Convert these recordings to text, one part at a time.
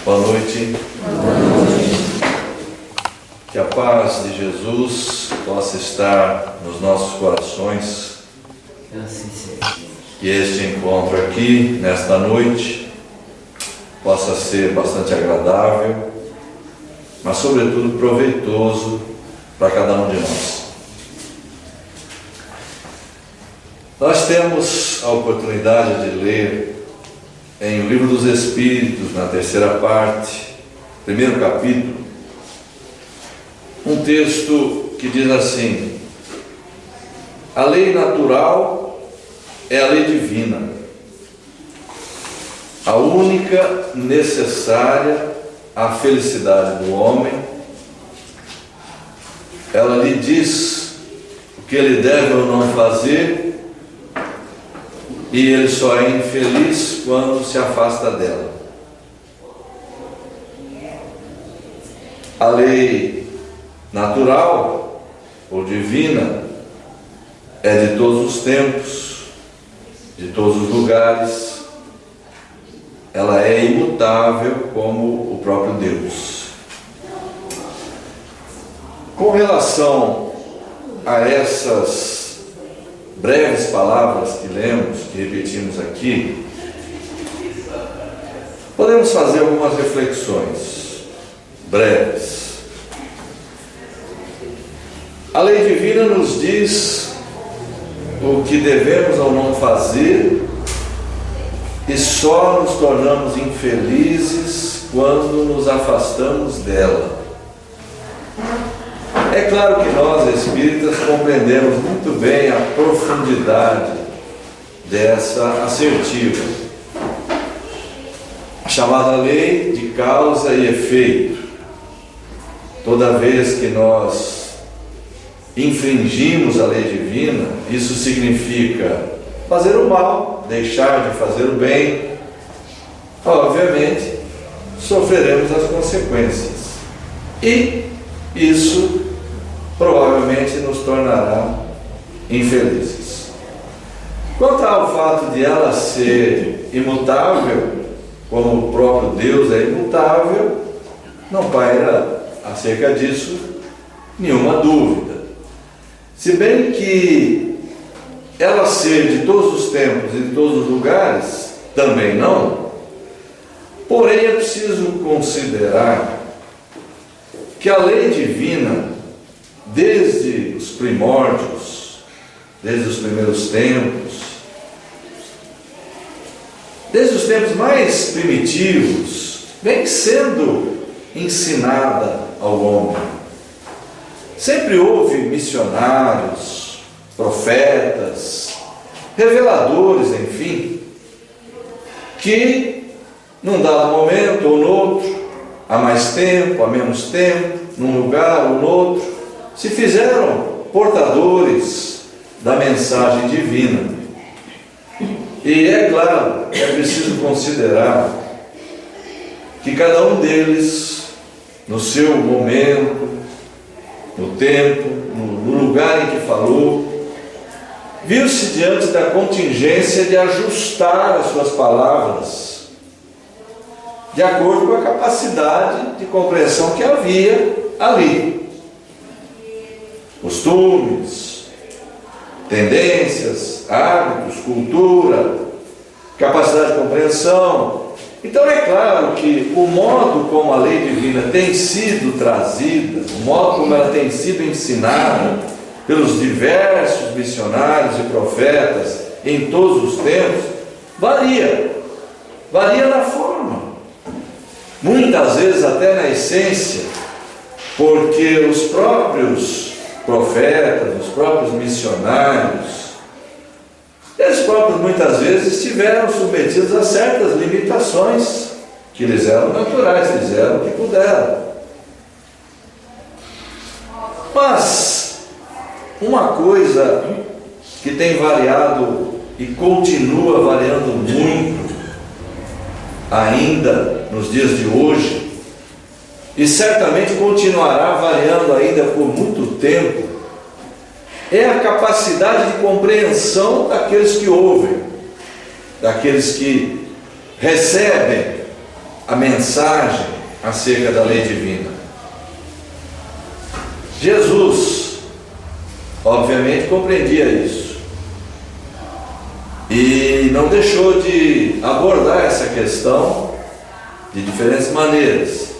Boa noite. Boa noite. Que a paz de Jesus possa estar nos nossos corações. Assim seja. Que este encontro aqui, nesta noite, possa ser bastante agradável, mas sobretudo proveitoso para cada um de nós. Nós temos a oportunidade de ler em O Livro dos Espíritos, na terceira parte, primeiro capítulo, um texto que diz assim: a lei natural é a lei divina, a única necessária à felicidade do homem. Ela lhe diz o que ele deve ou não fazer, e ele só é infeliz quando se afasta dela. A lei natural ou divina é de todos os tempos, de todos os lugares. Ela é imutável como o próprio Deus. Com relação a essas breves palavras que lemos, que repetimos aqui, podemos fazer algumas reflexões breves. A lei divina nos diz o que devemos ou não fazer, e só nos tornamos infelizes quando nos afastamos dela. É claro que nós, espíritas, compreendemos muito bem a profundidade dessa assertiva, chamada lei de causa e efeito. Toda vez que nós infringimos a lei divina, isso significa fazer o mal, deixar de fazer o bem. Obviamente, sofreremos as consequências, e isso provavelmente nos tornará infelizes. Quanto ao fato de ela ser imutável, como o próprio Deus é imutável, não paira acerca disso nenhuma dúvida. Se bem que ela ser de todos os tempos e de todos os lugares, também não. Porém, é preciso considerar que a lei divina, desde os primórdios, desde os primeiros tempos, desde os tempos mais primitivos, vem sendo ensinada ao homem. Sempre houve missionários, profetas, reveladores, enfim, que num dado momento ou no outro, há mais tempo, há menos tempo, num lugar ou no outro, se fizeram portadores da mensagem divina. E é claro, é preciso considerar que cada um deles, no seu momento, no tempo, no lugar em que falou, viu-se diante da contingência de ajustar as suas palavras de acordo com a capacidade de compreensão que havia ali. Costumes, tendências, hábitos, cultura, capacidade de compreensão. Então é claro que o modo como a lei divina tem sido trazida, o modo como ela tem sido ensinada pelos diversos missionários e profetas em todos os tempos, varia na forma, muitas vezes até na essência, porque os próprios profetas, os próprios missionários, eles próprios muitas vezes estiveram submetidos a certas limitações que lhes eram naturais, fizeram o que puderam. Mas uma coisa que tem variado e continua variando muito ainda nos dias de hoje, e certamente continuará variando ainda por muito tempo, é a capacidade de compreensão daqueles que ouvem, daqueles que recebem a mensagem acerca da lei divina. Jesus, obviamente, compreendia isso e não deixou de abordar essa questão de diferentes maneiras.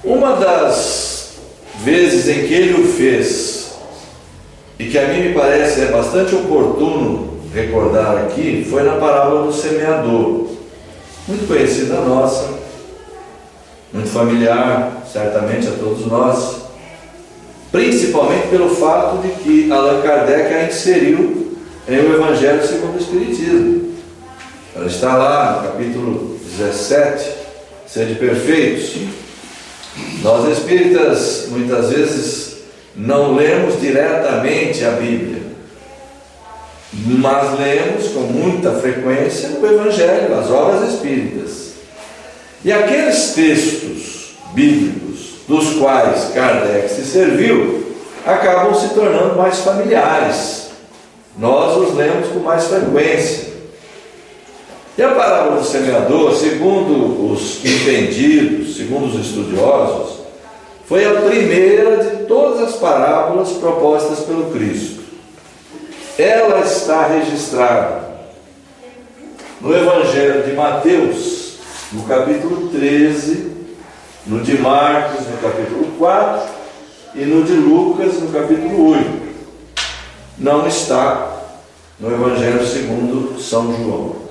Uma das vezes em que ele o fez, e que a mim me parece bastante oportuno recordar aqui, foi na parábola do semeador, muito conhecida nossa, muito familiar, certamente a todos nós, principalmente pelo fato de que Allan Kardec a inseriu em o Evangelho segundo o Espiritismo. Ela está lá no capítulo 17, Sede Perfeitos. Nós espíritas muitas vezes não lemos diretamente a Bíblia, mas lemos com muita frequência o Evangelho, as obras espíritas. E aqueles textos bíblicos dos quais Kardec se serviu acabam se tornando mais familiares. Nós os lemos com mais frequência. E a parábola do semeador, segundo os entendidos, segundo os estudiosos, foi a primeira de todas as parábolas propostas pelo Cristo. Ela está registrada no Evangelho de Mateus, no capítulo 13, no de Marcos, no capítulo 4, e no de Lucas, no capítulo 8. Não está no Evangelho segundo São João.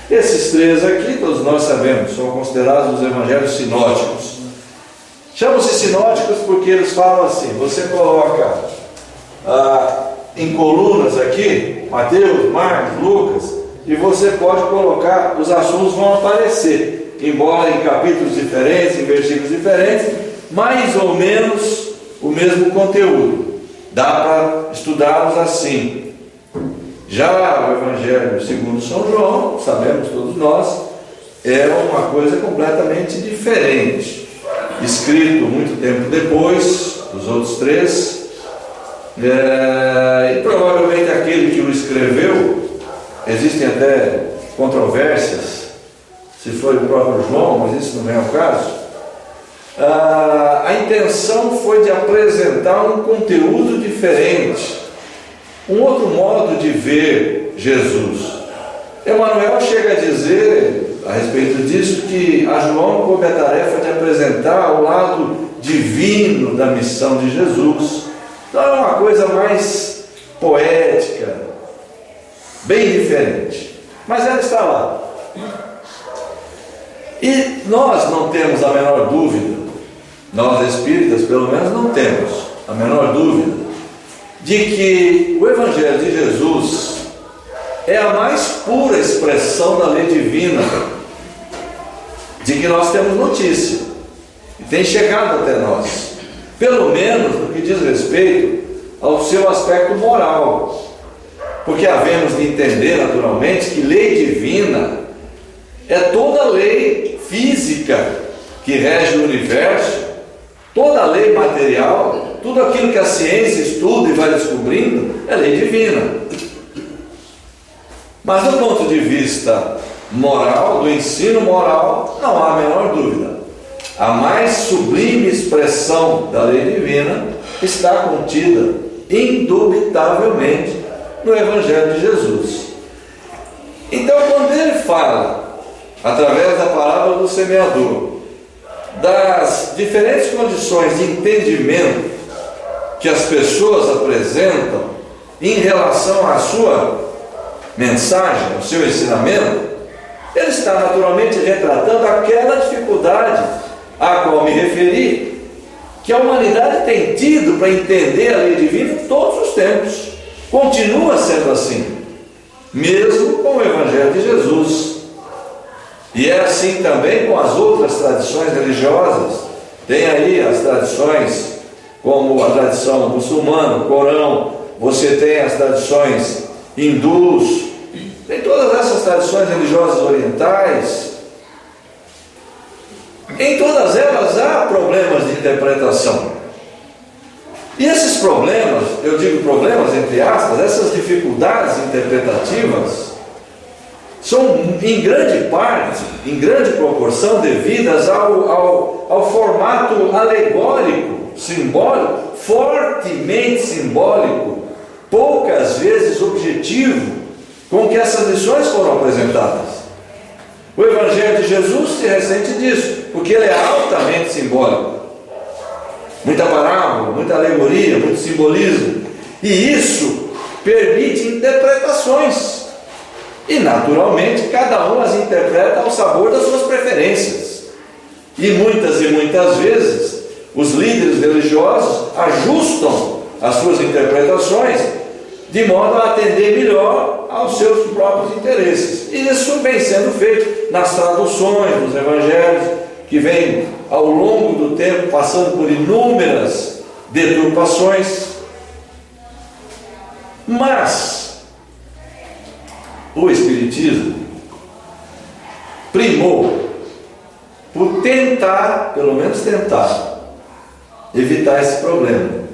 Esses três aqui, todos nós sabemos, são considerados os evangelhos sinóticos. Chamam-se sinóticos porque eles falam assim: você coloca em colunas aqui, Mateus, Marcos, Lucas, e você pode colocar, os assuntos vão aparecer, embora em capítulos diferentes, em versículos diferentes, mais ou menos o mesmo conteúdo. Dá para estudá-los assim. Já o Evangelho segundo São João, sabemos todos nós, é uma coisa completamente diferente, escrito muito tempo depois dos outros três, e provavelmente aquele que o escreveu, existem até controvérsias se foi o próprio João, mas isso não é o caso. A intenção foi de apresentar um conteúdo diferente, um outro modo de ver Jesus. Emmanuel chega a dizer a respeito disso que a João coube a tarefa de apresentar o lado divino da missão de Jesus. Então é uma coisa mais poética, bem diferente, mas ela está lá. E nós não temos a menor dúvida, nós espíritas pelo menos não temos a menor dúvida, de que o Evangelho de Jesus é a mais pura expressão da lei divina, de que nós temos notícia, e tem chegado até nós, pelo menos no que diz respeito ao seu aspecto moral, porque havemos de entender naturalmente que lei divina é toda lei física que rege o universo, toda lei material, tudo aquilo que a ciência estuda e vai descobrindo é lei divina. Mas do ponto de vista moral, do ensino moral, não há a menor dúvida. A mais sublime expressão da lei divina está contida, indubitavelmente, no Evangelho de Jesus. Então, quando ele fala, através da parábola do semeador, das diferentes condições de entendimento que as pessoas apresentam em relação à sua mensagem, ao seu ensinamento, ele está naturalmente retratando aquela dificuldade a qual me referi, que a humanidade tem tido para entender a lei divina em todos os tempos. Continua sendo assim, mesmo com o Evangelho de Jesus. E é assim também com as outras tradições religiosas. Tem aí as tradições como a tradição muçulmana, o Corão, você tem as tradições hindus, tem todas essas tradições religiosas orientais. Em todas elas há problemas de interpretação. E esses problemas, eu digo problemas entre aspas, essas dificuldades interpretativas, são em grande parte, em grande proporção, devidas ao formato alegórico, simbólico, fortemente simbólico, poucas vezes objetivo, com que essas lições foram apresentadas. O Evangelho de Jesus se ressente disso, porque ele é altamente simbólico. Muita parábola, muita alegoria, muito simbolismo. E isso permite interpretações. E, naturalmente, cada um as interpreta ao sabor das suas preferências. E muitas vezes, os líderes religiosos ajustam as suas interpretações de modo a atender melhor aos seus próprios interesses. E isso vem sendo feito nas traduções dos evangelhos, que vem ao longo do tempo passando por inúmeras deturpações. Mas o Espiritismo primou por tentar, pelo menos tentar, evitar esse problema.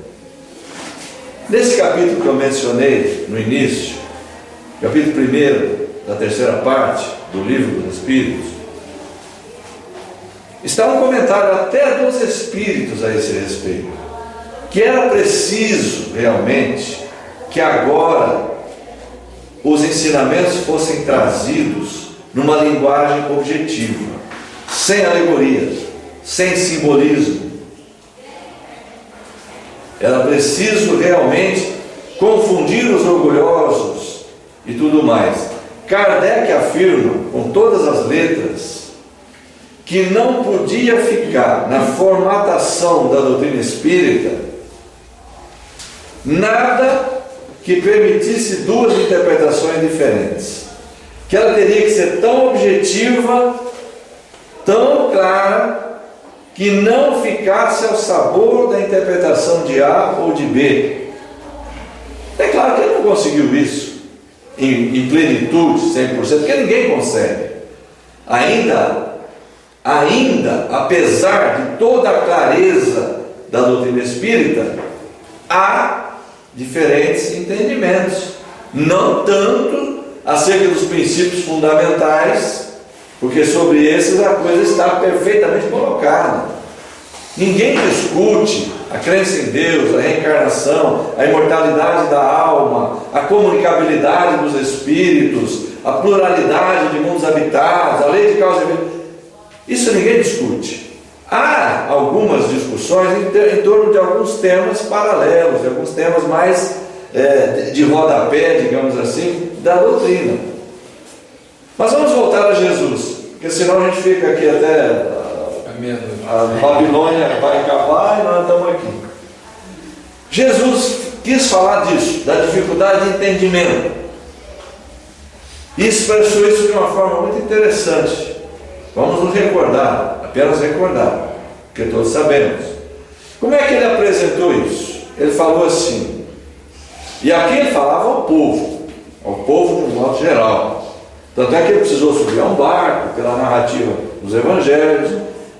Nesse capítulo que eu mencionei no início, capítulo 1 da terceira parte do Livro dos Espíritos, está um comentário até dos Espíritos a esse respeito, que era preciso realmente que agora os ensinamentos fossem trazidos numa linguagem objetiva, sem alegorias, sem simbolismo. Era preciso realmente confundir os orgulhosos e tudo mais. Kardec afirma, com todas as letras, que não podia ficar na formatação da doutrina espírita nada que permitisse duas interpretações diferentes. Que ela teria que ser tão objetiva, tão clara, que não ficasse ao sabor da interpretação de A ou de B. É claro que ele não conseguiu isso em plenitude, 100%, porque ninguém consegue. Ainda, apesar de toda a clareza da doutrina espírita, há diferentes entendimentos. Não tanto acerca dos princípios fundamentais, porque sobre esses a coisa está perfeitamente colocada. Ninguém discute a crença em Deus, a reencarnação, a imortalidade da alma, a comunicabilidade dos espíritos, a pluralidade de mundos habitados, a lei de causa e efeito. Isso ninguém discute. Há algumas discussões em torno de alguns temas paralelos, de alguns temas mais de rodapé, digamos assim, da doutrina. Mas vamos voltar a Jesus, porque senão a gente fica aqui até a Babilônia vai acabar e nós estamos aqui. Jesus quis falar disso, da dificuldade de entendimento, e expressou isso de uma forma muito interessante. Vamos nos recordar, apenas recordar, porque todos sabemos. Como é que ele apresentou isso? Ele falou assim, e aqui ele falava ao povo de um modo geral. Tanto é que ele precisou subir a um barco, pela narrativa dos evangelhos,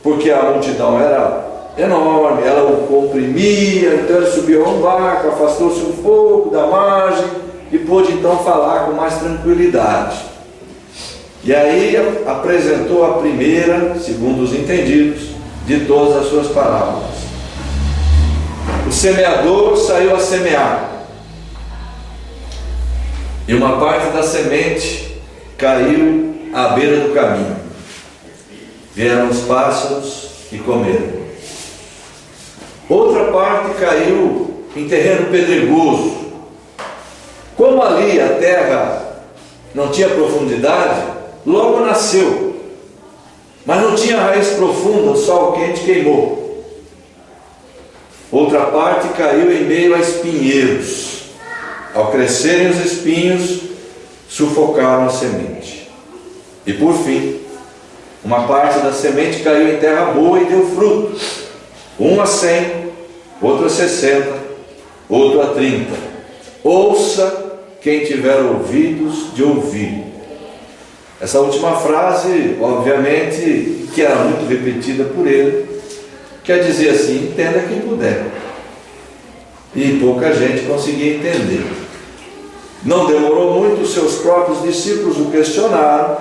porque a multidão era enorme, ela o comprimia, então ele subiu a um barco, afastou-se um pouco da margem e pôde então falar com mais tranquilidade. E aí apresentou a primeira, segundo os entendidos, de todas as suas parábolas. O semeador saiu a semear, e uma parte da semente caiu à beira do caminho. Vieram os pássaros e comeram. Outra parte caiu em terreno pedregoso. Como ali a terra não tinha profundidade, logo nasceu, mas não tinha raiz profunda, o sol quente queimou. Outra parte caiu em meio a espinheiros. Ao crescerem os espinhos, sufocaram a semente. E por fim, uma parte da semente caiu em terra boa e deu fruto, um a 100, outro a 60, outro a 30. Ouça quem tiver ouvidos de ouvir. Essa última frase, obviamente, que era muito repetida por ele, quer dizer assim, entenda quem puder. E pouca gente conseguia entender. Não demorou muito, os seus próprios discípulos o questionaram,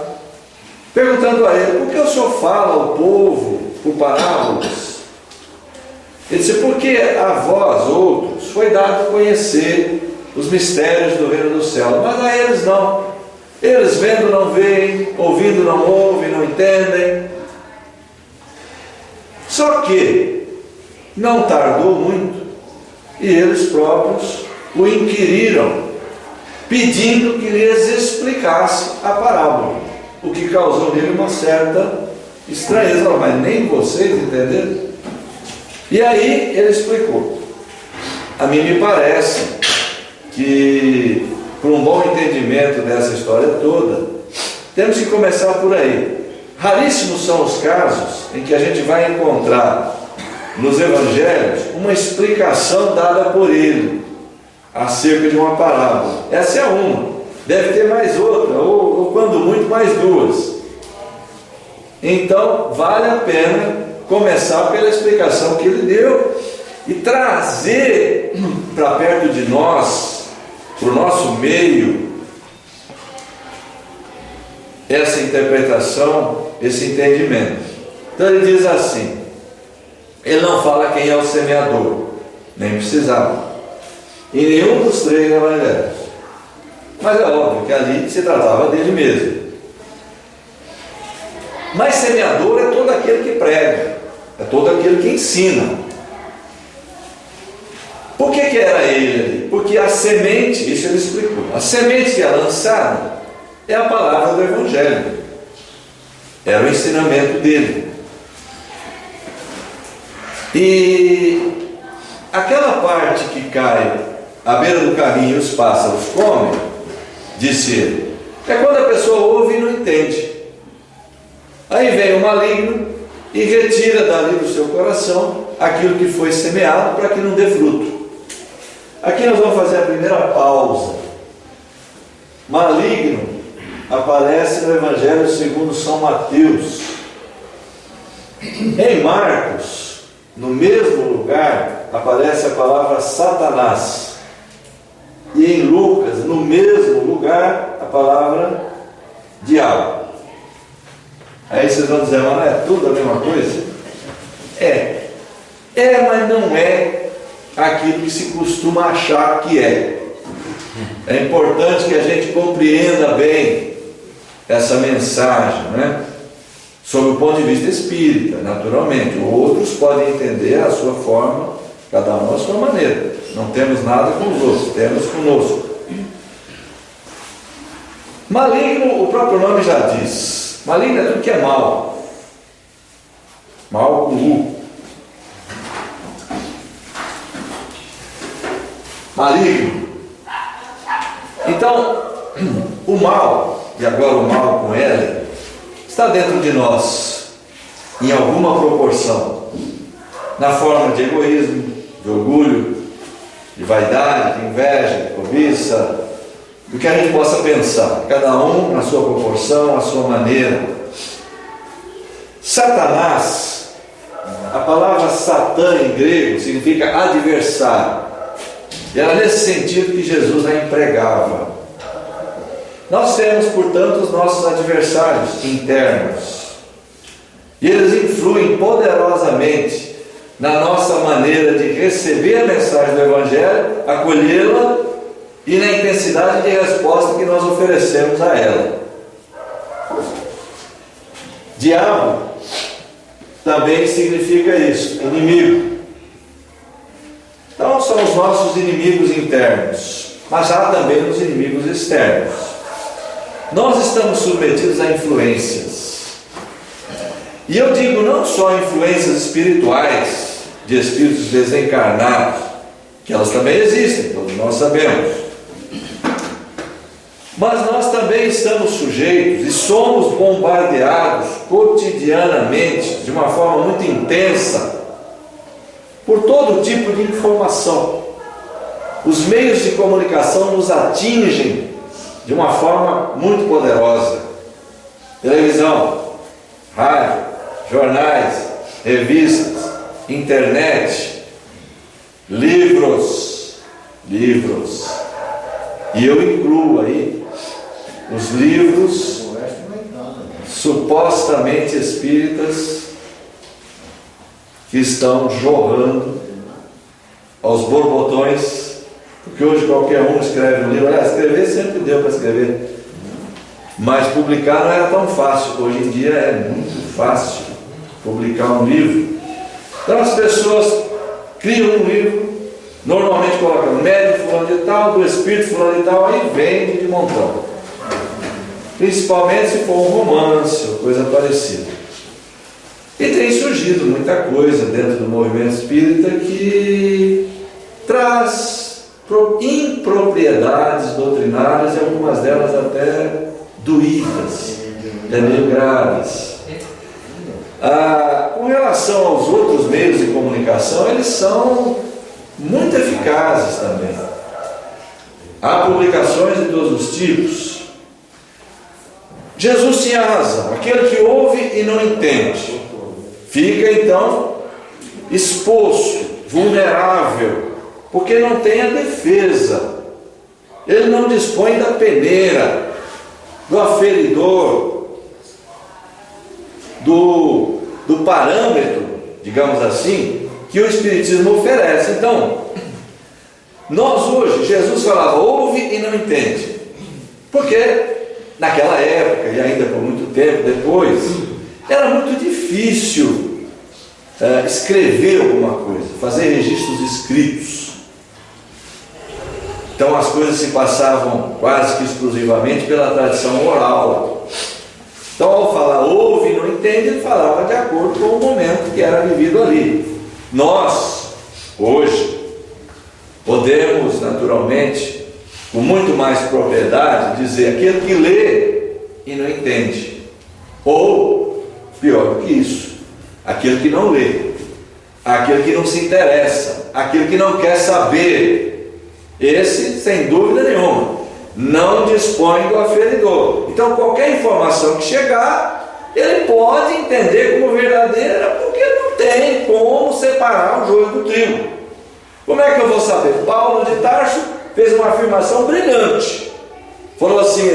perguntando a ele: por que o Senhor fala ao povo por parábolas? Ele disse: porque a vós, outros, foi dado conhecer os mistérios do reino do céu, mas a eles não. Eles vendo não veem, ouvindo não ouvem, não entendem. Só que não tardou muito e eles próprios o inquiriram, pedindo que lhes explicasse a parábola, o que causou nele uma certa estranheza. Mas nem vocês entenderam? E aí ele explicou. A mim me parece que, para um bom entendimento dessa história toda, temos que começar por aí. Raríssimos são os casos em que a gente vai encontrar nos evangelhos uma explicação dada por ele acerca de uma parábola. Essa é uma, deve ter mais outra, ou quando muito, mais duas. Então, vale a pena começar pela explicação que ele deu e trazer para perto de nós, para o nosso meio, essa interpretação, esse entendimento. Então ele diz assim, ele não fala quem é o semeador, nem precisava, em nenhum dos três evangelhos, mas é óbvio que ali se tratava dele mesmo. Mas semeador é todo aquele que prega, é todo aquele que ensina. Por que era ele ali? Porque a semente, isso ele explicou, a semente que é lançada é a palavra do evangelho, era o ensinamento dele. E aquela parte que cai à beira do caminho e os pássaros comem, disse ele, é quando a pessoa ouve e não entende. Aí vem o maligno e retira dali do seu coração aquilo que foi semeado para que não dê fruto. Aqui nós vamos fazer a primeira pausa. Maligno aparece no Evangelho segundo São Mateus. Em Marcos, no mesmo lugar, aparece a palavra Satanás. E em Lucas, no mesmo lugar, a palavra diabo. Aí vocês vão dizer, mas não é tudo a mesma coisa? É, mas não é aquilo que se costuma achar que é. É importante que a gente compreenda bem essa mensagem, né? Sob o ponto de vista espírita, naturalmente. Outros podem entender a sua forma, cada um a sua maneira. Não temos nada com os outros, temos conosco. Maligno, o próprio nome já diz. Maligno é tudo que é mal. Mal com U. Maligno. Então, o mal, e agora o mal com L, está dentro de nós, em alguma proporção, na forma de egoísmo, de orgulho, de vaidade, de inveja, de cobiça, do que a gente possa pensar, cada um na sua proporção, à sua maneira. Satanás, a palavra Satã em grego significa adversário. E era nesse sentido que Jesus a empregava. Nós temos, portanto, os nossos adversários internos. E eles influem poderosamente na nossa maneira de receber a mensagem do Evangelho, acolhê-la e na intensidade de resposta que nós oferecemos a ela. Diabo também significa isso, inimigo. Então são os nossos inimigos internos, mas há também os inimigos externos. Nós estamos submetidos a influências. E eu digo não só influências espirituais, de espíritos desencarnados, que elas também existem, todos nós sabemos. Mas nós também estamos sujeitos e somos bombardeados cotidianamente, de uma forma muito intensa, por todo tipo de informação. Os meios de comunicação nos atingem de uma forma muito poderosa. Televisão, rádio, jornais, revistas, internet, livros. E eu incluo aí os livros supostamente espíritas que estão jorrando aos borbotões, porque hoje qualquer um escreve um livro. Olha, escrever sempre deu para escrever, mas publicar não era tão fácil. Hoje em dia é muito fácil publicar um livro. Então as pessoas criam um livro, normalmente colocam médium fulano de tal, do espírito fulano de tal, aí vende de montão. Principalmente se for um romance ou coisa parecida. E tem surgido muita coisa dentro do movimento espírita que traz impropriedades doutrinárias, e algumas delas até doídas, até meio graves. Com relação aos outros meios de comunicação, eles são muito eficazes também. Há publicações de todos os tipos. Jesus tinha razão: aquele que ouve e não entende fica então exposto, vulnerável, porque não tem a defesa. Ele não dispõe da peneira, do aferidor, do parâmetro, digamos assim, que o Espiritismo oferece. Então, nós hoje, Jesus falava: ouve e não entende, porque naquela época, e ainda por muito tempo depois, era muito difícil escrever alguma coisa, fazer registros escritos. Então as coisas se passavam quase que exclusivamente pela tradição oral. Então, ao falar ouve e não entende, ele falava de acordo com o momento que era vivido ali. Nós, hoje, podemos naturalmente, com muito mais propriedade, dizer: aquele que lê e não entende. Ou, pior do que isso, aquele que não lê, aquele que não se interessa, aquele que não quer saber. Esse, sem dúvida nenhuma, não dispõe do aferidor. Então, qualquer informação que chegar, ele pode entender como verdadeira, porque não tem como separar o joio do trigo. Como é que eu vou saber? Paulo de Tarso fez uma afirmação brilhante. Falou assim: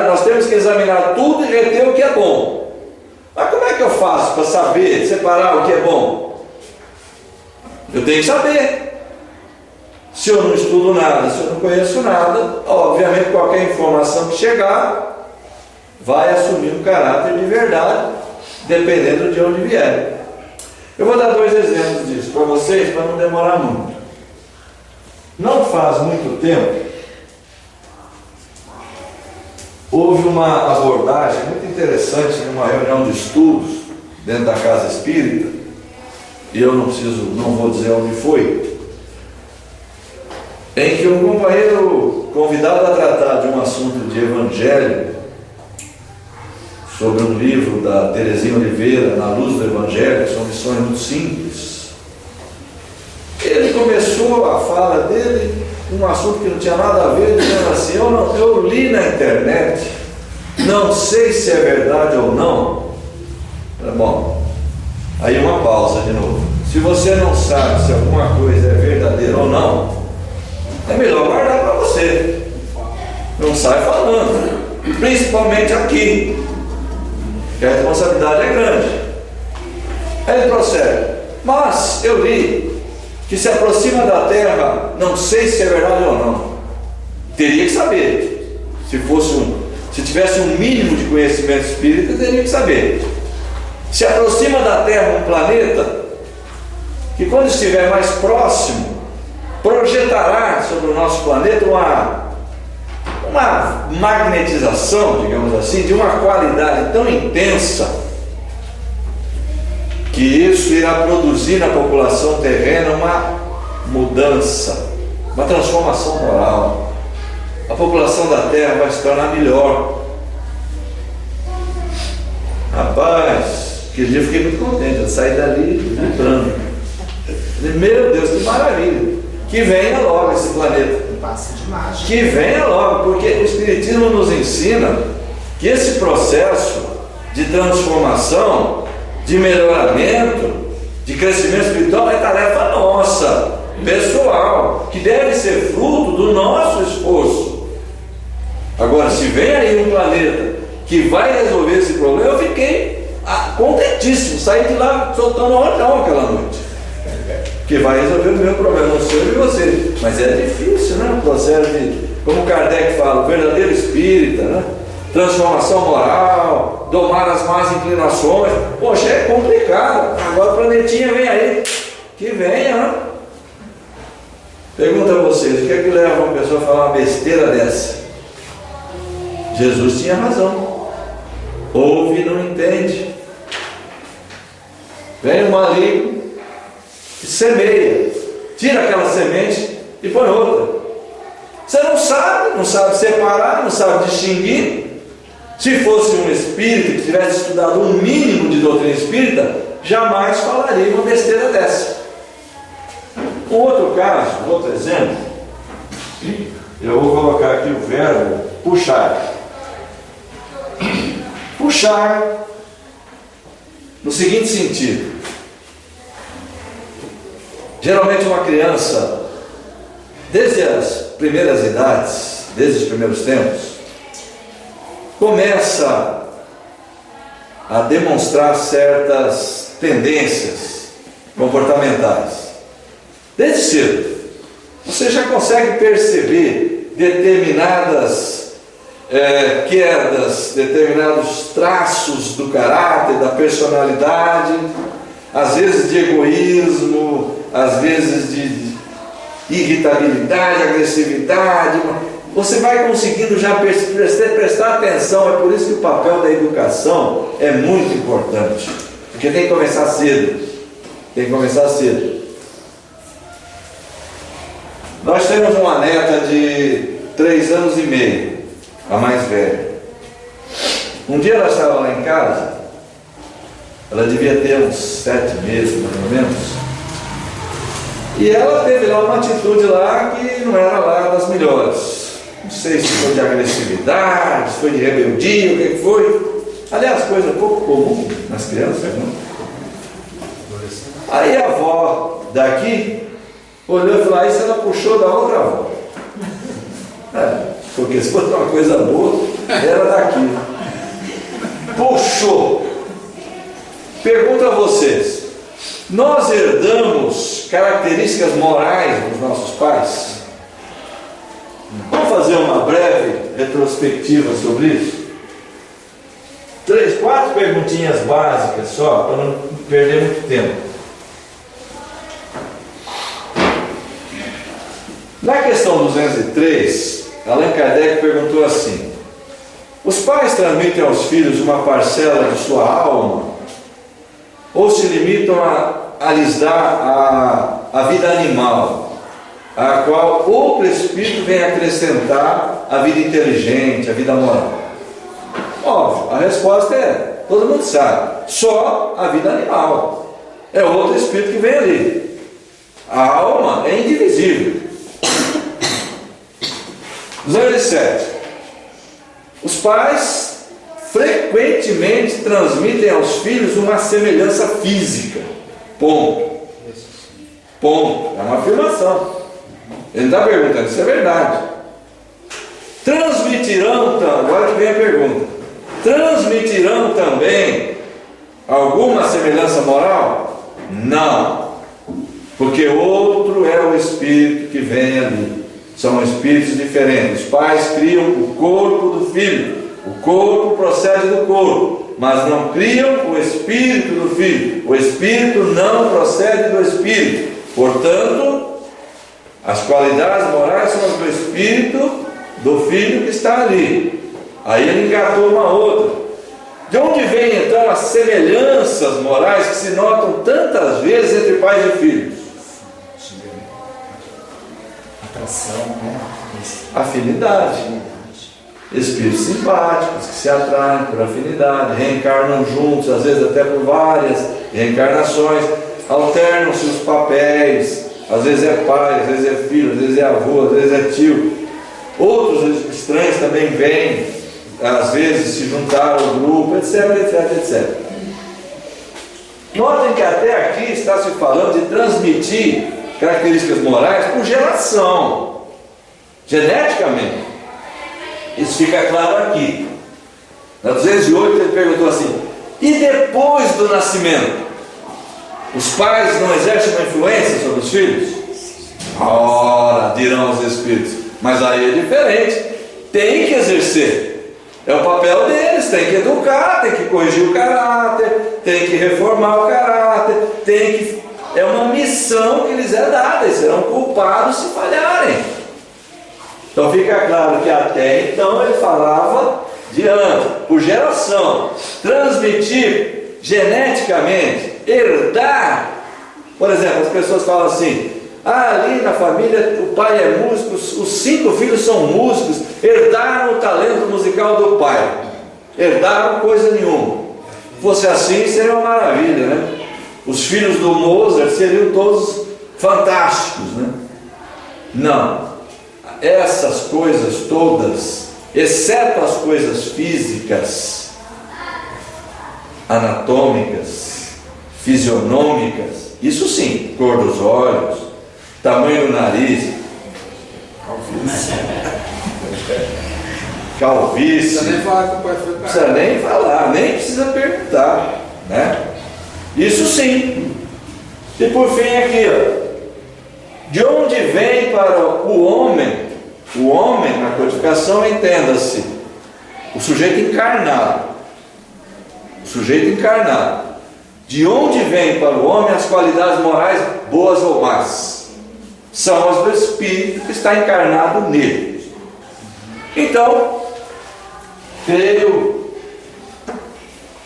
nós temos que examinar tudo e reter o que é bom. Mas como é que eu faço para saber, separar o que é bom? Eu tenho que saber. Se eu não estudo nada, se eu não conheço nada, obviamente qualquer informação que chegar vai assumir um caráter de verdade, dependendo de onde vier. Eu vou dar 2 exemplos disso para vocês, para não demorar muito. Não faz muito tempo, houve uma abordagem muito interessante numa reunião de estudos dentro da Casa Espírita, e eu não vou dizer onde foi, em que um companheiro convidado a tratar de um assunto de evangelho, sobre um livro da Terezinha Oliveira, Na Luz do Evangelho, são lições muito simples, ele começou a fala dele um assunto que não tinha nada a ver, dizendo assim: eu li na internet, não sei se é verdade ou não. Bom, aí uma pausa de novo. Se você não sabe se alguma coisa é verdadeira ou não, é melhor guardar para você. Não sai falando, principalmente aqui, que a responsabilidade é grande. Aí ele prossegue: mas eu li que se aproxima da Terra, não sei se é verdade ou não. Teria que saber. Se tivesse um mínimo de conhecimento espírita, teria que saber. Se aproxima da Terra um planeta que, quando estiver mais próximo, projetará sobre o nosso planeta uma magnetização, digamos assim, de uma qualidade tão intensa, que isso irá produzir na população terrena uma mudança, uma transformação moral. A população da Terra vai se tornar melhor. Rapaz, aquele dia eu fiquei muito contente. Eu saí dali vibrando. Meu Deus, que maravilha! Que venha logo esse planeta. Que venha logo, porque o Espiritismo nos ensina que esse processo de transformação, de melhoramento, de crescimento espiritual é tarefa nossa, pessoal, que deve ser fruto do nosso esforço. Agora, se vem aí um planeta que vai resolver esse problema, eu fiquei contentíssimo, saí de lá soltando um orão aquela noite, que vai resolver o meu problema, não sei de você, mas é difícil, né? O processo de, como Kardec fala, o verdadeiro espírita, né? Transformação moral, domar as más inclinações. Poxa, é complicado. Agora o planetinha vem aí, que venha, né? Pergunta a vocês, o que é que leva uma pessoa a falar uma besteira dessa? Jesus tinha razão. Ouve e não entende. Vem o maligno e semeia, tira aquela semente e põe outra. Você não sabe separar, não sabe distinguir. Se fosse um espírita que tivesse estudado um mínimo de doutrina espírita, jamais falaria uma besteira dessa. Um outro caso, um outro exemplo, eu vou colocar aqui o verbo puxar. Puxar no seguinte sentido: geralmente uma criança, desde as primeiras idades, desde os primeiros tempos, começa a demonstrar certas tendências comportamentais. Desde cedo, você já consegue perceber determinadas quedas, determinados traços do caráter, da personalidade, às vezes de egoísmo, às vezes de irritabilidade, agressividade. Você vai conseguindo já prestar atenção. É por isso que o papel da educação é muito importante, porque tem que começar cedo. Nós temos uma neta de 3 anos e meio, a mais velha. Um dia ela estava lá em casa, ela devia ter uns 7 meses mais ou menos, e ela teve lá uma atitude lá que não era lá das melhores. Não sei se foi de agressividade, se foi de rebeldia, o que foi. Aliás, coisa pouco comum nas crianças, não? Aí a avó daqui olhou e falou: isso ela puxou da outra avó. Porque se fosse uma coisa boa, era daqui. Puxou. Pergunto a vocês: nós herdamos características morais dos nossos pais? Vamos fazer uma breve retrospectiva sobre isso? 3, 4 perguntinhas básicas só, para não perder muito tempo. Na questão 203, Allan Kardec perguntou assim: os pais transmitem aos filhos uma parcela de sua alma, ou se limitam a lhes dar a vida animal, a qual outro espírito vem acrescentar a vida inteligente, a vida moral? Óbvio, a resposta é, todo mundo sabe, só a vida animal. É outro espírito que vem ali. A alma é indivisível. 207. Os pais frequentemente transmitem aos filhos uma semelhança física. Ponto. É uma afirmação. Ele está perguntando, isso é verdade. Transmitirão, agora que vem a pergunta, transmitirão também alguma semelhança moral? Não, porque outro é o espírito que vem ali. São espíritos diferentes. Os pais criam o corpo do filho, o corpo procede do corpo, mas não criam o espírito do filho. O espírito não procede do espírito. Portanto, as qualidades morais são as do espírito do filho que está ali. Aí ele engatou uma outra. De onde vem então as semelhanças morais que se notam tantas vezes entre pais e filhos? Atração, né? Afinidade. Espíritos simpáticos que se atraem por afinidade, reencarnam juntos, às vezes até por várias reencarnações, alternam-se os papéis. Às vezes é pai, às vezes é filho, às vezes é avô, às vezes é tio. Outros estranhos também vêm, às vezes se juntaram ao grupo, etc. Notem que até aqui está se falando de transmitir características morais por geração, geneticamente. Isso fica claro aqui. Na 208 ele perguntou assim: e depois do nascimento, os pais não exercem uma influência sobre os filhos? Ora, dirão os Espíritos, mas aí é diferente. Tem que exercer, é o papel deles. Tem que educar, tem que corrigir o caráter, tem que reformar o caráter, é uma missão que lhes é dada. Eles serão culpados se falharem. Então fica claro que até então ele falava de ano, por geração, transmitir geneticamente, herdar. Por exemplo, as pessoas falam assim: ali na família o pai é músico, os 5 filhos são músicos, herdaram o talento musical do pai. Herdaram coisa nenhuma. Se fosse assim, seria uma maravilha, né? Os filhos do Mozart seriam todos fantásticos, né? Não. Essas coisas todas, exceto as coisas físicas, anatômicas, fisionômicas, isso sim, cor dos olhos, tamanho do nariz, calvície, não precisa nem falar, nem precisa perguntar, né? Isso sim. E por fim aqui, ó, de onde vem para o homem na codificação, entenda-se, o sujeito encarnado. O sujeito encarnado. De onde vem para o homem as qualidades morais, boas ou más? São as do Espírito que está encarnado nele. Então, creio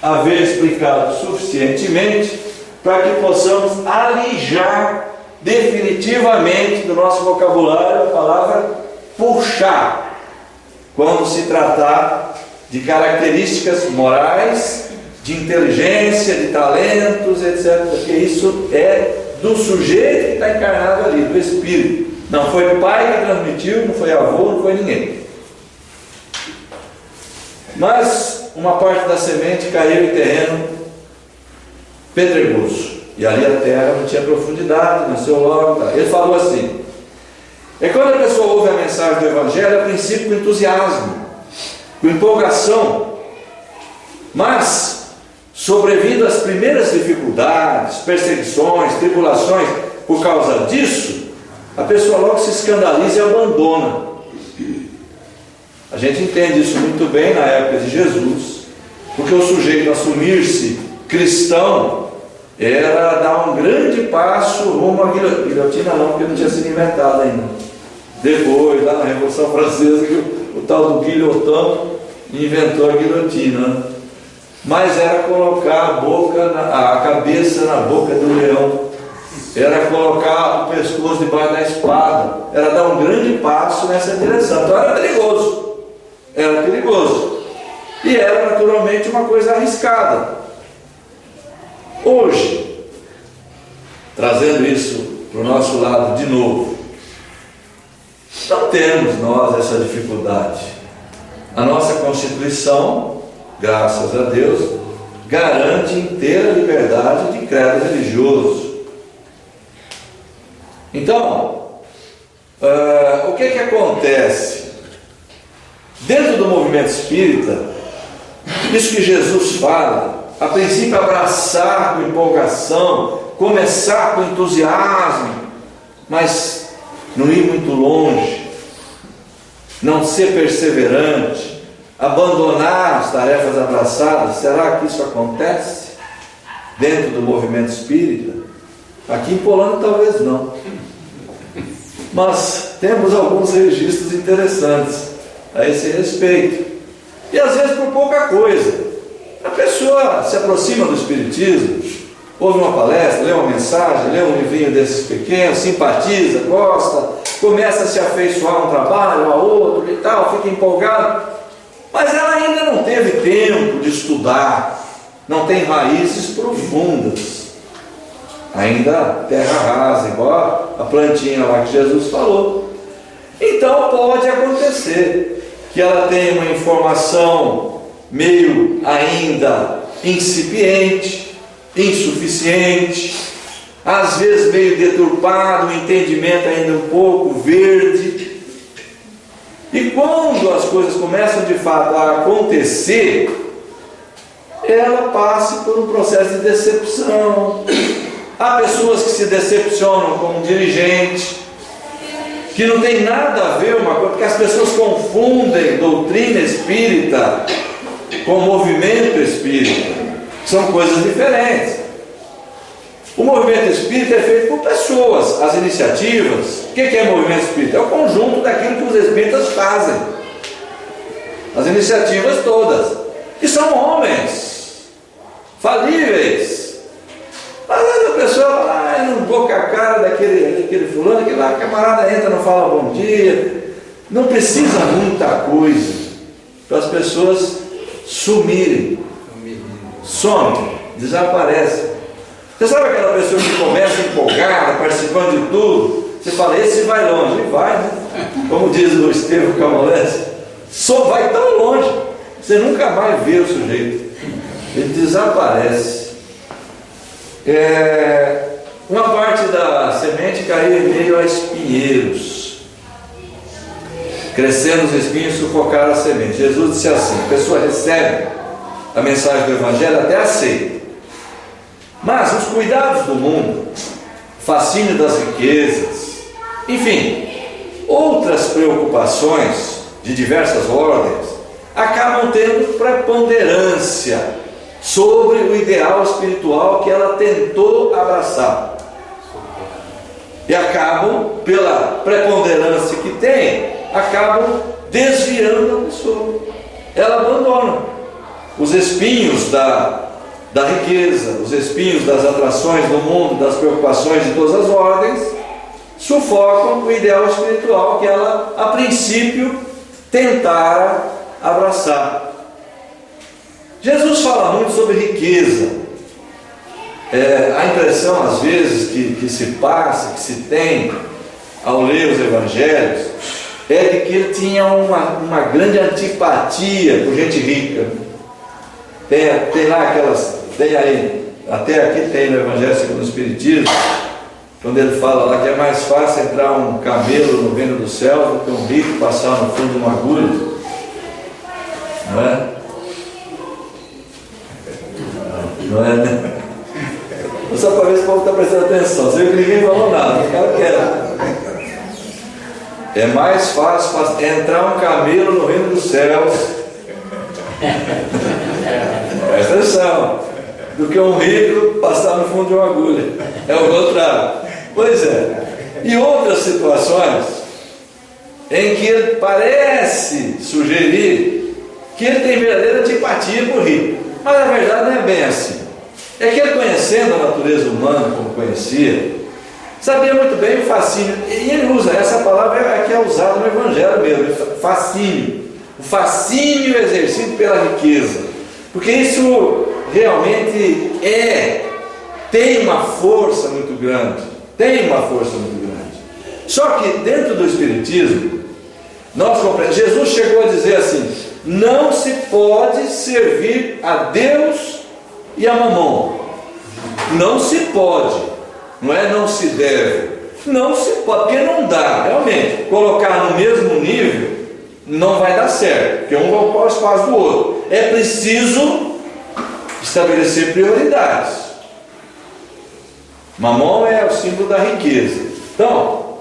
haver explicado suficientemente para que possamos alijar definitivamente do nosso vocabulário a palavra puxar, quando se tratar de características morais, de inteligência, de talentos, etc. Porque isso é do sujeito que está encarnado ali, do Espírito. Não foi o pai que transmitiu, não foi avô, não foi ninguém. Mas uma parte da semente caiu em terreno pedregoso, e ali a terra não tinha profundidade, nasceu logo. Ele falou assim: quando a pessoa ouve a mensagem do Evangelho, a princípio com entusiasmo, com empolgação, mas sobrevindo as primeiras dificuldades, perseguições, tribulações, por causa disso, a pessoa logo se escandaliza e abandona. A gente entende isso muito bem na época de Jesus, porque o sujeito assumir-se cristão era dar um grande passo rumo à guilhotina, não, porque não tinha sido inventado ainda. Depois, lá na Revolução Francesa, que o tal do guilhotão inventou a guilhotina. Mas era colocar a cabeça na boca do leão, era colocar o pescoço debaixo da espada, era dar um grande passo nessa direção. Então era perigoso. Era perigoso. E era naturalmente uma coisa arriscada. Hoje, trazendo isso para o nosso lado de novo, não temos nós essa dificuldade. A nossa Constituição, graças a Deus, garante inteira liberdade de credo religioso. Então, o que acontece? Dentro do movimento espírita, isso que Jesus fala, a princípio abraçar com empolgação, começar com entusiasmo, mas não ir muito longe, não ser perseverante, abandonar as tarefas abraçadas. Será que isso acontece dentro do movimento espírita? Aqui em Polônia talvez não, mas temos alguns registros interessantes a esse respeito, e às vezes por pouca coisa. A pessoa se aproxima do Espiritismo, ouve uma palestra, lê uma mensagem, lê um livrinho desses pequenos, simpatiza, gosta, começa a se afeiçoar a um trabalho, a outro e tal, fica empolgado, mas ela ainda não teve tempo de estudar, não tem raízes profundas, ainda terra rasa, igual a plantinha lá que Jesus falou. Então pode acontecer que ela tenha uma informação meio ainda incipiente, insuficiente, às vezes meio deturpado, o entendimento ainda um pouco verde. E quando as coisas começam de fato a acontecer, ela passe por um processo de decepção. Há pessoas que se decepcionam com um dirigente, que não tem nada a ver uma coisa, porque as pessoas confundem doutrina espírita com movimento espírita. São coisas diferentes. O movimento espírita é feito por pessoas. As iniciativas, o que é movimento espírita? É o conjunto daquilo que os espíritas fazem. As iniciativas todas. E são homens falíveis. Às vezes a pessoa fala, eu não vou com a cara daquele fulano, que lá, camarada entra, não fala bom dia. Não precisa muita coisa para as pessoas sumirem. Somem, desaparecem. Você sabe aquela pessoa que começa empolgada, participando de tudo? Você fala, esse vai longe. E vai, né? Como diz o Estevão Camolese, só vai tão longe, você nunca mais vê o sujeito. Ele desaparece. Uma parte da semente caiu em meio a espinheiros. Crescendo os espinhos, sufocaram a semente. Jesus disse assim: a pessoa recebe a mensagem do Evangelho, até aceita. Mas os cuidados do mundo, fascínio das riquezas, enfim, outras preocupações de diversas ordens, acabam tendo preponderância sobre o ideal espiritual que ela tentou abraçar. E acabam, pela preponderância que tem, acabam desviando a pessoa. Ela abandona os espinhos da riqueza, os espinhos das atrações do mundo, das preocupações de todas as ordens, sufocam o ideal espiritual que ela, a princípio, tentara abraçar. Jesus fala muito sobre riqueza. A impressão, às vezes, que se passa, que se tem ao ler os evangelhos, é de que ele tinha uma grande antipatia por gente rica. Tem lá aquelas, tem aí, até aqui tem no Evangelho segundo o Espiritismo, quando ele fala lá que é mais fácil entrar um camelo no reino do céu do que um rico passar no fundo de uma agulha, não é? Não é, né? Só para ver se o povo está prestando atenção. Você viu que ninguém falou nada, o cara quer. É mais fácil entrar um camelo no reino dos céus, presta atenção, do que um rico passar no fundo de uma agulha. É o contrário. Pois é. E outras situações em que ele parece sugerir que ele tem verdadeira antipatia por rico, mas na verdade não é bem assim. É que ele, conhecendo a natureza humana como conhecia, sabia muito bem o fascínio, e ele usa essa palavra que é usada no Evangelho mesmo, fascínio, o fascínio exercido pela riqueza, porque isso realmente tem uma força muito grande, só que dentro do Espiritismo, nós compreendemos, Jesus chegou a dizer assim: não se pode servir a Deus e a mamão. Não se pode, não é não se deve, não se pode, porque não dá, realmente, colocar no mesmo nível não vai dar certo, porque um vai ocupar o espaço do outro. É preciso estabelecer prioridades. Mamão é o símbolo da riqueza. Então,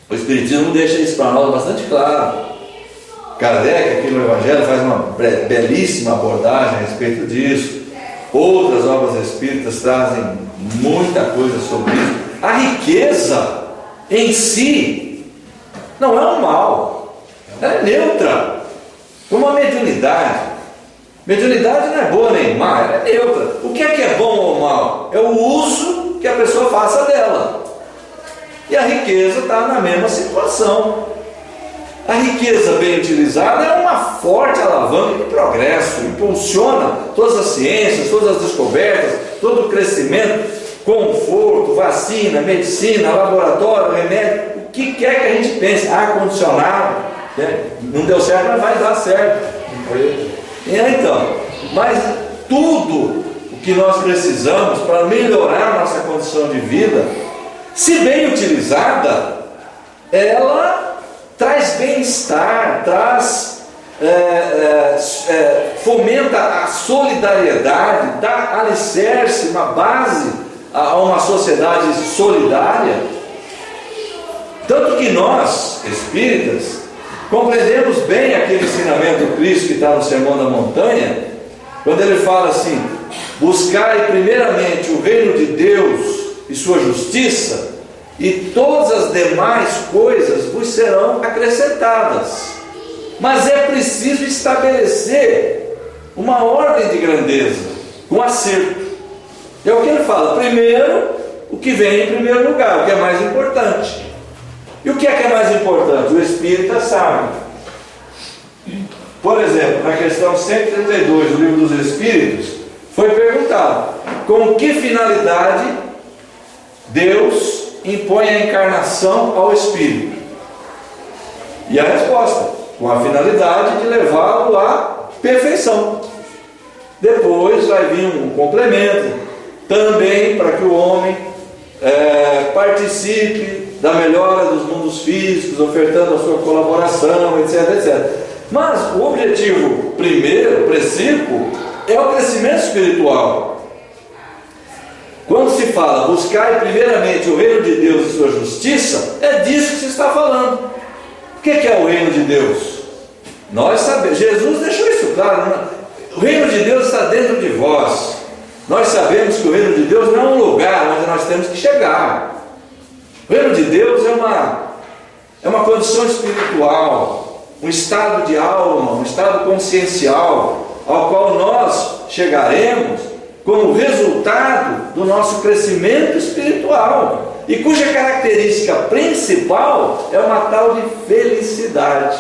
o Espiritismo deixa isso para nós bastante claro. Kardec, aqui no Evangelho, faz uma belíssima abordagem a respeito disso. Outras obras espíritas trazem muita coisa sobre isso. A riqueza em si não é um mal, ela é neutra, como a mediunidade. Mediunidade não é boa nem má, ela é neutra. O que é bom ou mal? É o uso que a pessoa faça dela. E a riqueza está na mesma situação. A riqueza bem utilizada é uma forte alavanca de progresso, impulsiona todas as ciências, todas as descobertas, todo o crescimento, conforto, vacina, medicina, laboratório, remédio, o que quer que a gente pense, ar-condicionado, né? Não deu certo, mas vai dar certo. Então, mas tudo o que nós precisamos para melhorar a nossa condição de vida, se bem utilizada, ela traz bem-estar, fomenta a solidariedade, dá alicerce, uma base a uma sociedade solidária. Tanto que nós, espíritas, compreendemos bem aquele ensinamento do Cristo que está no Sermão da Montanha, quando ele fala assim: buscai primeiramente o reino de Deus e sua justiça, e todas as demais coisas vos serão acrescentadas. Mas é preciso estabelecer uma ordem de grandeza, com acerto. É o que ele fala: primeiro, o que vem em primeiro lugar, o que é mais importante. E o que é mais importante? O espírita sabe. Por exemplo, na questão 132 do Livro dos Espíritos, foi perguntado: com que finalidade Deus impõe a encarnação ao espírito? E a resposta: com a finalidade de levá-lo à perfeição. Depois vai vir um complemento, também para que o homem participe da melhora dos mundos físicos, ofertando a sua colaboração, etc, etc. Mas o objetivo primeiro, princípio, é o crescimento espiritual. Quando se fala buscar primeiramente o reino de Deus e sua justiça, é disso que se está falando. O que é o reino de Deus? Nós sabemos, Jesus deixou isso claro, né? O reino de Deus está dentro de vós. Nós sabemos que o reino de Deus não é um lugar onde nós temos que chegar. O reino de Deus é uma condição espiritual, um estado de alma, um estado consciencial, ao qual nós chegaremos como resultado do nosso crescimento espiritual, e cuja característica principal é uma tal de felicidade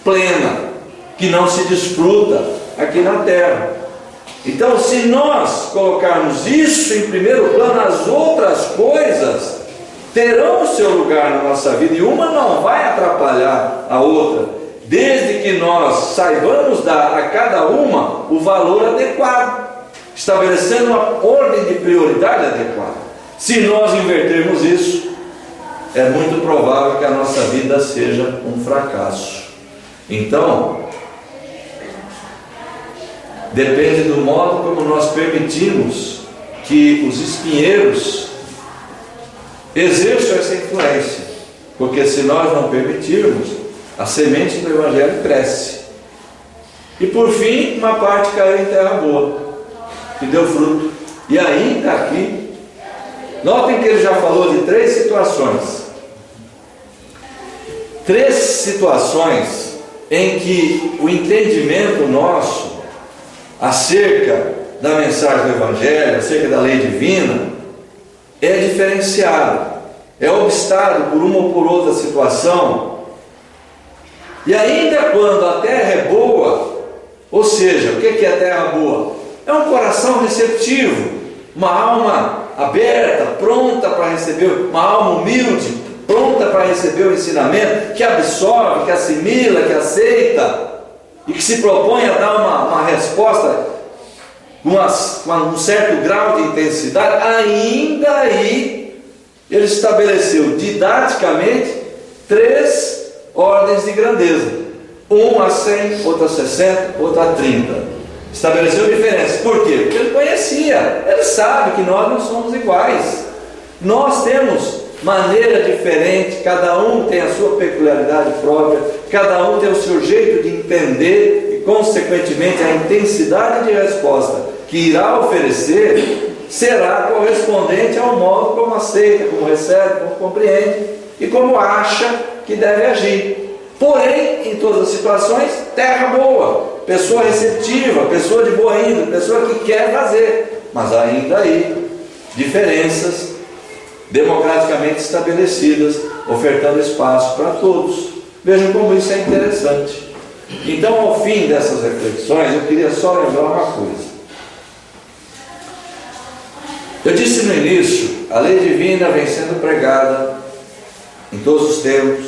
plena, que não se desfruta aqui na terra. Então, se nós colocarmos isso em primeiro plano, as outras coisas terão o seu lugar na nossa vida, e uma não vai atrapalhar a outra, desde que nós saibamos dar a cada uma o valor adequado, estabelecendo uma ordem de prioridade adequada. Se nós invertermos isso, é muito provável que a nossa vida seja um fracasso. Então, depende do modo como nós permitimos que os espinheiros exerçam essa influência, porque se nós não permitirmos, a semente do Evangelho cresce, e por fim uma parte caiu em terra boa, que deu fruto. E ainda aqui, notem que ele já falou de três situações em que o entendimento nosso acerca da mensagem do Evangelho, acerca da lei divina, é diferenciado, é obstado por uma ou por outra situação. E ainda quando a terra é boa, ou seja, o que é a terra boa? É um coração receptivo, uma alma aberta, pronta para receber, uma alma humilde, pronta para receber o ensinamento, que absorve, que assimila, que aceita, e que se propõe a dar uma resposta com um certo grau de intensidade. Ainda aí ele estabeleceu didaticamente três ordens de grandeza: uma a 100, outra a 60, outra a 30. Estabeleceu diferença. Por quê? Porque ele conhecia, ele sabe que nós não somos iguais, nós temos maneira diferente, cada um tem a sua peculiaridade própria, cada um tem o seu jeito de entender, e consequentemente a intensidade de resposta que irá oferecer será correspondente ao modo como aceita, como recebe, como compreende e como acha que deve agir. Porém, em todas as situações, terra boa, pessoa receptiva, pessoa de boa índole, pessoa que quer fazer, mas ainda aí diferenças democraticamente estabelecidas, ofertando espaço para todos. Vejam como isso é interessante. Então, ao fim dessas reflexões, eu queria só lembrar uma coisa. Eu disse no início, a lei divina vem sendo pregada em todos os tempos,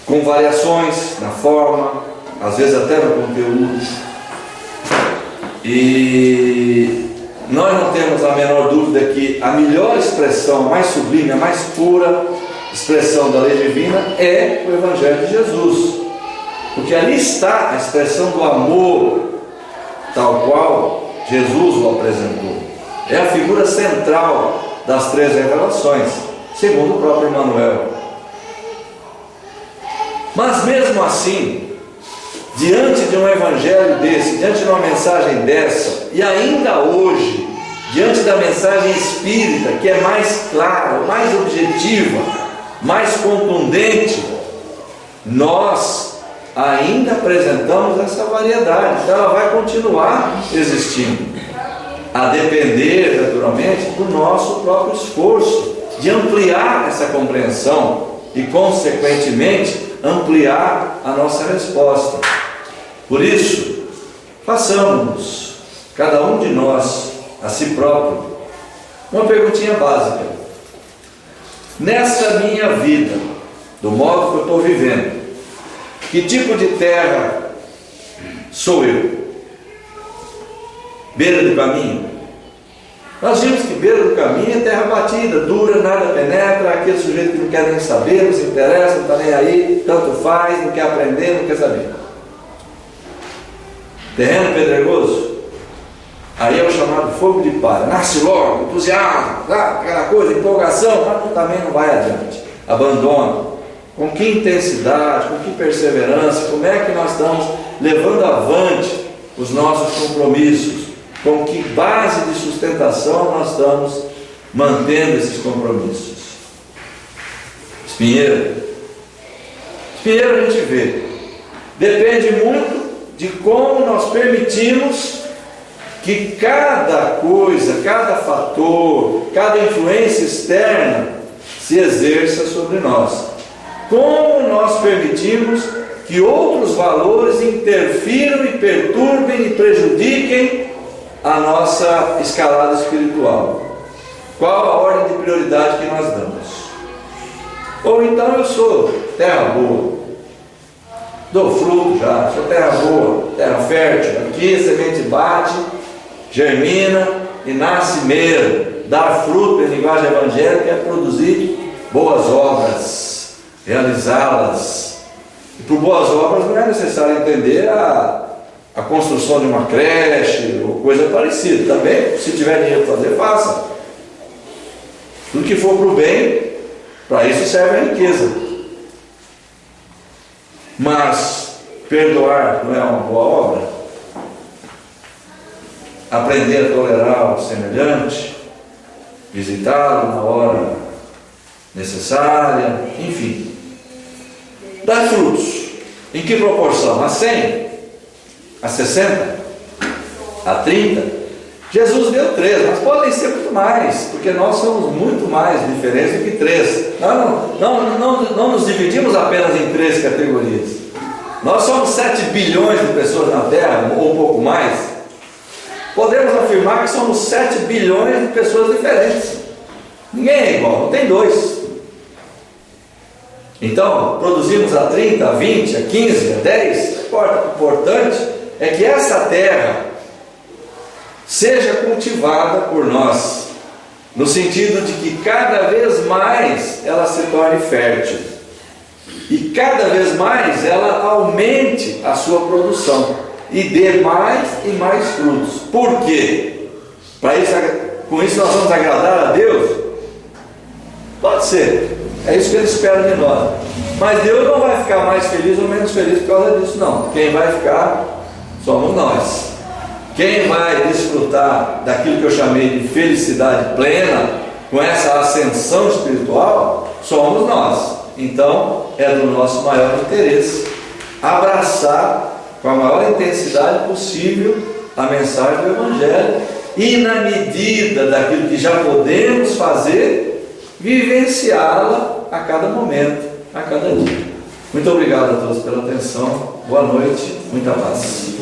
com variações na forma, às vezes até no conteúdo, e nós não temos a menor dúvida que a melhor expressão, a mais sublime, a mais pura, expressão da lei divina é o Evangelho de Jesus, porque ali está a expressão do amor, tal qual Jesus o apresentou. É a figura central das 3 revelações, segundo o próprio Emmanuel. Mas mesmo assim, diante de um evangelho desse, diante de uma mensagem dessa, e ainda hoje, diante da mensagem espírita, que é mais clara, mais objetiva, mais contundente, nós ainda apresentamos essa variedade, então ela vai continuar existindo, a depender, naturalmente, do nosso próprio esforço de ampliar essa compreensão e, consequentemente, ampliar a nossa resposta. Por isso, façamos, cada um de nós, a si próprio, uma perguntinha básica. Nessa minha vida, do modo que eu estou vivendo, que tipo de terra sou eu? Beira do caminho? Nós vimos que beira do caminho é terra batida, dura, nada penetra, aquele sujeito que não quer nem saber, não se interessa, não está nem aí, tanto faz, não quer aprender, não quer saber. Terreno pedregoso, aí é o chamado fogo de palha, nasce logo, entusiasmo, aquela coisa, empolgação, mas também não vai adiante, abandona. Com que intensidade, com que perseverança, como é que nós estamos levando avante os nossos compromissos? Com que base de sustentação nós estamos mantendo esses compromissos? Espinheiro a gente vê, depende muito de como nós permitimos que cada coisa, cada fator, cada influência externa se exerça sobre nós. Como nós permitimos que outros valores interfiram e perturbem e prejudiquem a nossa escalada espiritual? Qual a ordem de prioridade que nós damos? Ou então eu sou terra boa, dou fruto já, sou terra boa, terra fértil, aqui a semente bate, germina e nasce mesmo, dar fruto em linguagem evangélica é produzir boas obras, realizá-las. E por boas obras não é necessário entender a construção de uma creche ou coisa parecida. Também, se tiver dinheiro para fazer, faça. Tudo que for para o bem, para isso serve a riqueza. Mas perdoar não é uma boa obra? Aprender a tolerar o semelhante, visitá-lo na hora necessária, enfim. Dar frutos. Em que proporção? A 100? A 60? A 30? Jesus deu 3, mas podem ser muito mais, porque nós somos muito mais diferentes do que 3. Não nos dividimos apenas em 3 categorias. Nós somos 7 bilhões de pessoas na Terra, ou um pouco mais. Podemos afirmar que somos 7 bilhões de pessoas diferentes. Ninguém é igual, não tem 2. Então, produzimos a 30, a 20, a 15, a 10, o importante é que essa terra seja cultivada por nós, no sentido de que cada vez mais ela se torne fértil e cada vez mais ela aumente a sua produção e dê mais e mais frutos. Por quê? Com isso nós vamos agradar a Deus? Pode ser, é isso que Ele espera de nós, mas Deus não vai ficar mais feliz ou menos feliz por causa disso, não. Quem vai ficar somos nós. Quem vai desfrutar daquilo que eu chamei de felicidade plena, com essa ascensão espiritual, somos nós. Então, é do nosso maior interesse abraçar com a maior intensidade possível a mensagem do Evangelho e, na medida daquilo que já podemos fazer, vivenciá-la a cada momento, a cada dia. Muito obrigado a todos pela atenção. Boa noite, muita paz.